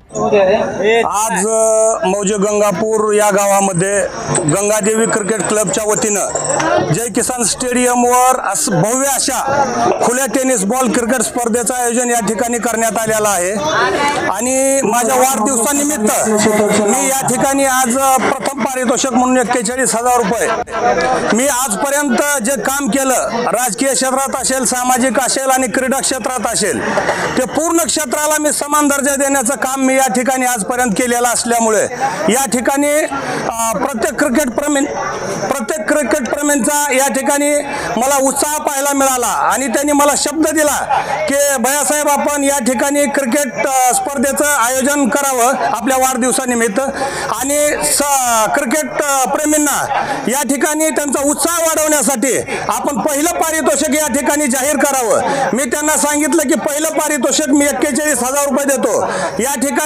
आज मौजे गंगापूर या गावामध्ये गंगादेवी क्रिकेट क्लबच्या वतीनं जय किसान स्टेडियमवर भव्य अशा खुल्या टेनिस बॉल क्रिकेट स्पर्धेचं आयोजन या ठिकाणी करण्यात आलेलं आहे। आणि माझ्या वाढदिवसानिमित्त मी या ठिकाणी आज प्रथम पारितोषिक म्हणून 41,000 रुपये मी आजपर्यंत जे काम केलं, राजकीय क्षेत्रात असेल, सामाजिक असेल आणि क्रीडा क्षेत्रात असेल, ते पूर्ण क्षेत्राला मी समान दर्जा देण्याचं काम मी या ठिकाणी आजपर्यंत केलेलं असल्यामुळे या ठिकाणी प्रत्येक क्रिकेट प्रेमींचा या ठिकाणी मला उत्साह पाहायला मिळाला आणि त्यांनी मला शब्द दिला की भैयासाहेब आपण या ठिकाणी क्रिकेट स्पर्धेचं आयोजन करावं आपल्या वाढदिवसानिमित्त आणि क्रिकेट प्रेमींना या ठिकाणी त्यांचा उत्साह वाढवण्यासाठी आपण पहिलं पारितोषिक या ठिकाणी जाहीर करावं। मी त्यांना सांगितलं की पहिलं पारितोषिक मी 41,000 रुपये देतो। या ठिकाणी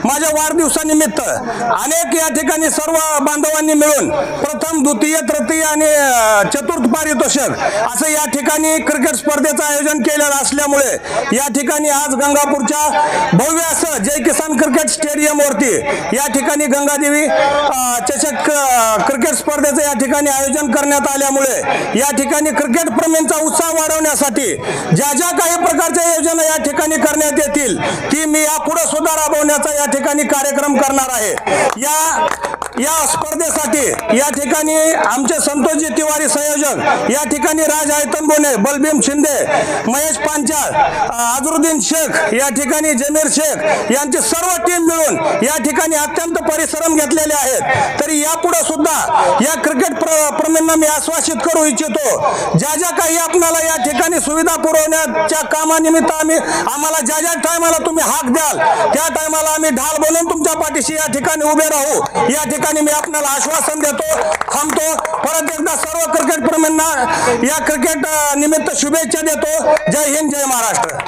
माझ्या वाढदिवसानिमित्त अनेक या ठिकाणी सर्व बांधवांनी मिळून प्रथम, द्वितीय, तृतीय आणि चतुर्थ पारितोषिक असं या ठिकाणी क्रिकेट स्पर्धेचं आयोजन केलेलं असल्यामुळे या ठिकाणी आज गंगापूरच्या भव्य असं जय किसान क्रिकेट स्टेडियम वरती या ठिकाणी गंगादेवी चषक क्रिकेट स्पर्धेचं या ठिकाणी आयोजन करण्यात आल्यामुळे या ठिकाणी क्रिकेट प्रेमींचा उत्साह वाढवण्यासाठी ज्या ज्या काही प्रकारच्या योजना या ठिकाणी करण्यात येतील ती मी यापुढे सुद्धा राबवण्याचा या ठिकाणी कार्यक्रम करणार आहे। या स्पर्धेसाठी या ठिकाणी आमचे संतोषजी तिवारी संयोजक, या ठिकाणी राज आयतनबोने, बलबीम शिंदे, महेश पांचाळ, अजरुद्दीन शेख, या ठिकाणी जमीर शेख यांची सर्व टीम मिळून या ठिकाणी अत्यंत परिश्रम घेतलेले आहेत। तरी यापुढे सुद्धा या क्रिकेट प्रेमींना मी आश्वासित करू इच्छितो, ज्या ज्या काही आपल्याला या ठिकाणी सुविधा पुरवण्याच्या कामानिमित्त आम्हाला ज्या ज्या टायमाला तुम्ही हाक द्याल त्या टायमाला आम्ही ढाल बनवून तुमच्या पाठीशी या ठिकाणी उभे राहू या ठिकाणी मी आपल्याला आश्वासन देतो, थांबतो। परत एकदा सर्व क्रिकेट प्रेमींना या क्रिकेट निमित्त शुभेच्छा देतो। जय हिंद, जय महाराष्ट्र।